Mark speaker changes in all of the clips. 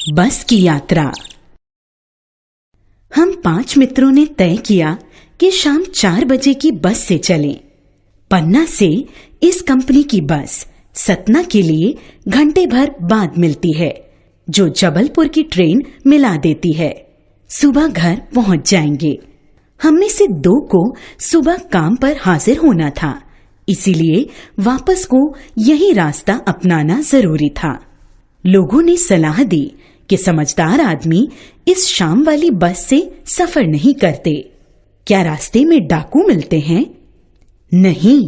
Speaker 1: बस की यात्रा। हम 5 मित्रों ने तय किया कि शाम 4 बजे की बस से चलें। पन्ना से इस कंपनी की बस सतना के लिए घंटे भर बाद मिलती है, जो जबलपुर की ट्रेन मिला देती है। सुबह घर पहुंच जाएंगे। हममें से 2 को सुबह काम पर हाजिर होना था, इसीलिए वापस को यही रास्ता अपनाना जरूरी था। लोगों ने सलाह दी कि समझदार आदमी इस शाम वाली बस से सफर नहीं करते। क्या रास्ते में डाकू मिलते हैं? नहीं,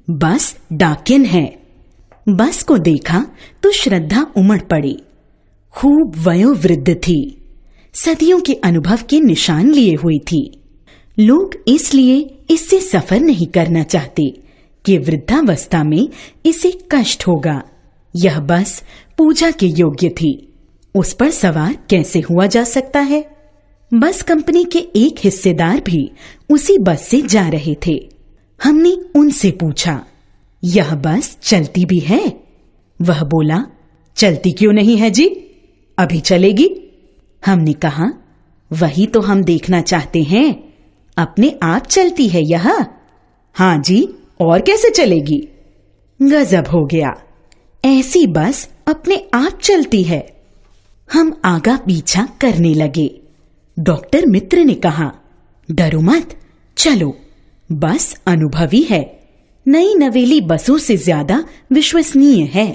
Speaker 1: बस डाकिन है। बस को देखा तो श्रद्धा उमड़ पड़ी। खूब वयोवृद्ध थी, सदियों के अनुभव के निशान लिए हुई थी। लोग इसलिए इससे सफर नहीं करना चाहते कि वृद्धावस्था में इसे कष्ट होगा। यह बस पूजा के योग्य थी, उस पर सवार कैसे हुआ जा सकता है? बस कंपनी के एक हिस्सेदार भी उसी बस से जा रहे थे। हमने उनसे पूछा, यह बस चलती भी है? वह बोला, चलती क्यों नहीं है जी, अभी चलेगी। हमने कहा, वही तो हम देखना चाहते हैं, अपने आप चलती है यह? हाँ जी, और कैसे चलेगी? गजब हो गया, ऐसी बस अपने आप चलती है। हम आगा पीछा करने लगे। डॉक्टर मित्र ने कहा, डरो मत, चलो, बस अनुभवी है, नई नवेली बसों से ज्यादा विश्वसनीय है।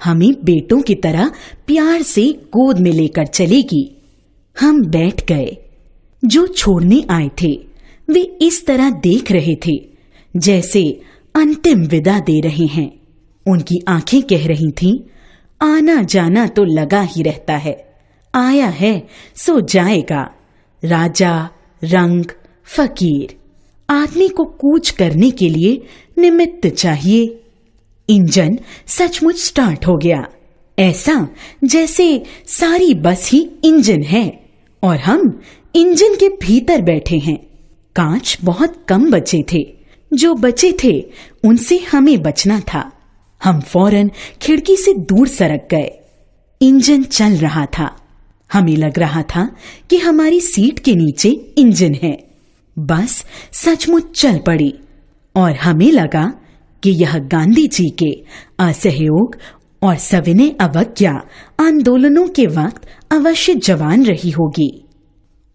Speaker 1: हमें बेटों की तरह प्यार से गोद में लेकर चलेगी। हम बैठ गए। जो छोड़ने आए थे वे इस तरह देख रहे थे जैसे अंतिम विदा दे रहे हैं। उनकी आंखें कह रही थीं, आना जाना तो लगा ही रहता है, आया है सो जाएगा। राजा, रंग, फकीर, आदमी को कूच करने के लिए निमित्त चाहिए। इंजन सचमुच स्टार्ट हो गया, ऐसा जैसे सारी बस ही इंजन है और हम इंजन के भीतर बैठे हैं। कांच बहुत कम बचे थे, जो बचे थे उनसे हमें बचना था। हम फौरन खिड़की से दूर सरक गए। इंजन चल रहा था। हमें लग रहा था कि हमारी सीट के नीचे इंजन है। बस सचमुच चल पड़ी और हमें लगा कि यह गांधी जी के असहयोग और सविनय अवज्ञा आंदोलनों के वक्त अवश्य जवान रही होगी।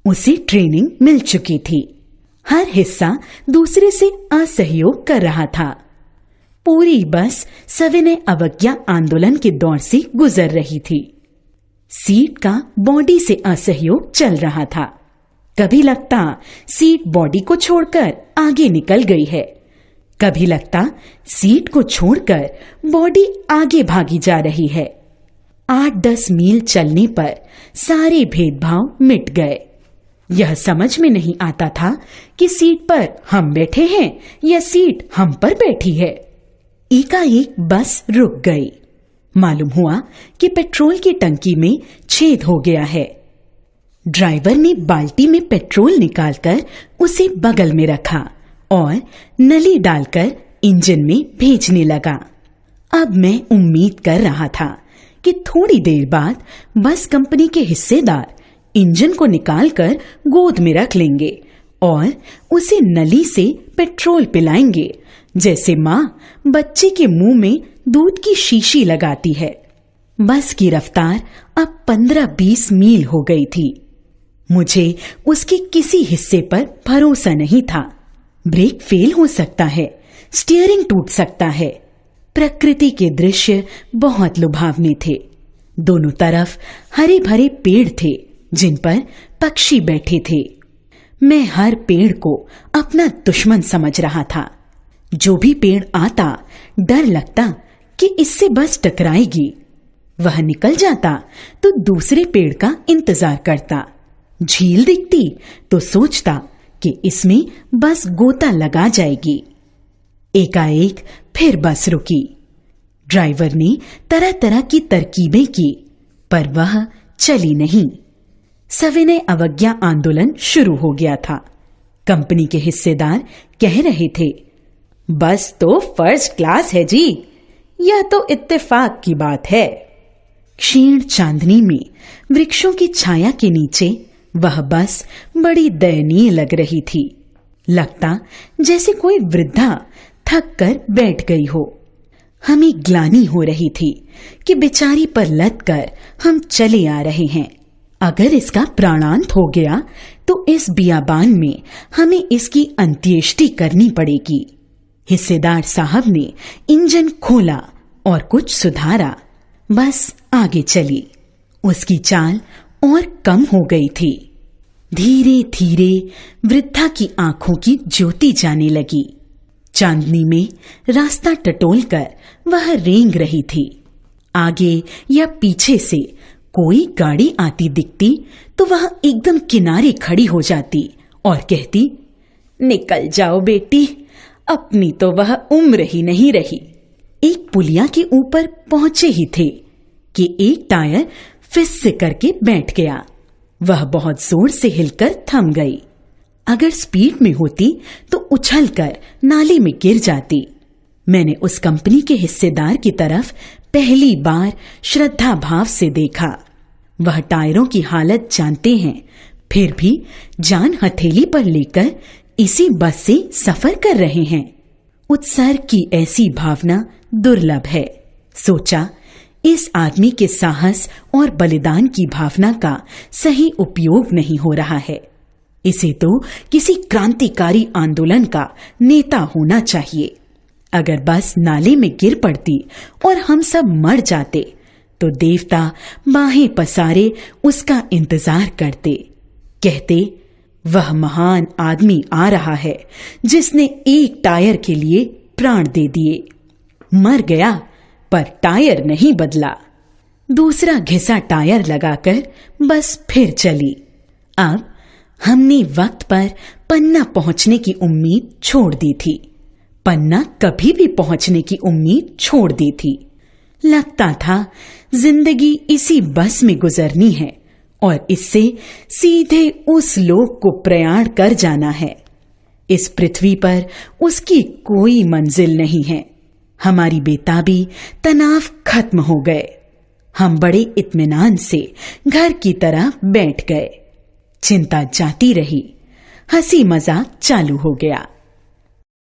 Speaker 1: उसे ट्रेनिंग मिल चुकी थी। हर हिस्सा दूसरे से असहयोग कर रहा था। पूरी बस सविनय अवज्ञा आंदोलन के दौर से गुजर रही थी। सीट का बॉडी से असहयोग चल रहा था। कभी लगता सीट बॉडी को छोड़कर आगे निकल गई है, कभी लगता सीट को छोड़कर बॉडी आगे भागी जा रही है। 8-10 मील चलने पर सारे भेदभाव मिट गए। यह समझ में नहीं आता था कि सीट पर हम बैठे हैं या सीट हम पर बैठी है। एकाएक बस रुक गई। मालूम हुआ कि पेट्रोल की टंकी में छेद हो गया है। ड्राइवर ने बाल्टी में पेट्रोल निकालकर उसे बगल में रखा और नली डालकर इंजन में भेजने लगा। अब मैं उम्मीद कर रहा था कि थोड़ी देर बाद बस कंपनी के हिस्सेदार इंजन को निकालकर गोद में रख लेंगे और उसे नली से पेट्रोल पिलाएंगे, जैसे माँ बच्चे के मुंह में दूध की शीशी लगाती है। बस की रफ्तार अब 15-20 मील हो गई थी। मुझे उसके किसी हिस्से पर भरोसा नहीं था। ब्रेक फेल हो सकता है, स्टीयरिंग टूट सकता है। प्रकृति के दृश्य बहुत लुभावने थे। दोनों तरफ हरे भरे पेड़ थे जिन पर पक्षी बैठे थे। मैं हर पेड़ को अपना दुश्मन समझ रहा था। जो भी पेड़ आता डर लगता कि इससे बस टकराएगी। वह निकल जाता तो दूसरे पेड़ का इंतजार करता। झील दिखती तो सोचता कि इसमें बस गोता लगा जाएगी। एकाएक फिर बस रुकी। ड्राइवर ने तरह तरह की तरकीबें की, पर वह चली नहीं। सविनय अवज्ञा आंदोलन शुरू हो गया था। कंपनी के हिस्सेदार कह रहे थे, बस तो फर्स्ट क्लास है जी, यह तो इत्तेफाक की बात है। क्षीण चांदनी में वृक्षों की छाया के नीचे वह बस बड़ी दयनीय लग रही थी। लगता जैसे कोई वृद्धा थक कर बैठ गई हो। हमें ग्लानि हो रही थी कि बेचारी पर लद कर हम चले आ रहे हैं। अगर इसका प्राणांत हो गया तो इस बियाबान में हमें इसकी अंत्येष्टि करनी पड़ेगी। हिस्सेदार साहब ने इंजन खोला और कुछ सुधारा। बस आगे चली। उसकी चाल और कम हो गई थी। धीरे धीरे वृद्धा की आंखों की ज्योति जाने लगी। चांदनी में रास्ता टटोलकर वह रेंग रही थी। आगे या पीछे से कोई गाड़ी आती दिखती तो वह एकदम किनारे खड़ी हो जाती और कहती, निकल जाओ बेटी, अपनी तो वह उम्र ही नहीं रही। एक पुलिया के ऊपर पहुंचे ही थे कि एक टायर फिस से करके बैठ गया। वह बहुत जोर से हिलकर थम गई। अगर स्पीड में होती तो उछलकर नाले में गिर जाती। मैंने उस कंपनी के हिस्सेदार की तरफ पहली बार श्रद्धा भाव से देखा। वह टायरों की हालत जानते हैं, फिर भी जान हथेली पर लेकर इसी बस से सफर कर रहे हैं। उत्सर्ग की ऐसी भावना दुर्लभ है। सोचा, इस आदमी के साहस और बलिदान की भावना का सही उपयोग नहीं हो रहा है। इसे तो किसी क्रांतिकारी आंदोलन का नेता होना चाहिए। अगर बस नाले में गिर पड़ती और हम सब मर जाते तो देवता बाहें पसारे उसका इंतजार करते। कहते, वह महान आदमी आ रहा है जिसने एक टायर के लिए प्राण दे दिए। मर गया पर टायर नहीं बदला। दूसरा घिसा टायर लगाकर बस फिर चली। अब हमने वक्त पर पन्ना पहुंचने की उम्मीद छोड़ दी थी। पन्ना कभी भी पहुंचने की उम्मीद छोड़ दी थी। लगता था जिंदगी इसी बस में गुजरनी है और इससे सीधे उस लोक को प्रयाण कर जाना है। इस पृथ्वी पर उसकी कोई मंजिल नहीं है। हमारी बेताबी तनाव खत्म हो गए। हम बड़े इत्मीनान से घर की तरह बैठ गए। चिंता जाती रही। हंसी मजाक चालू हो गया।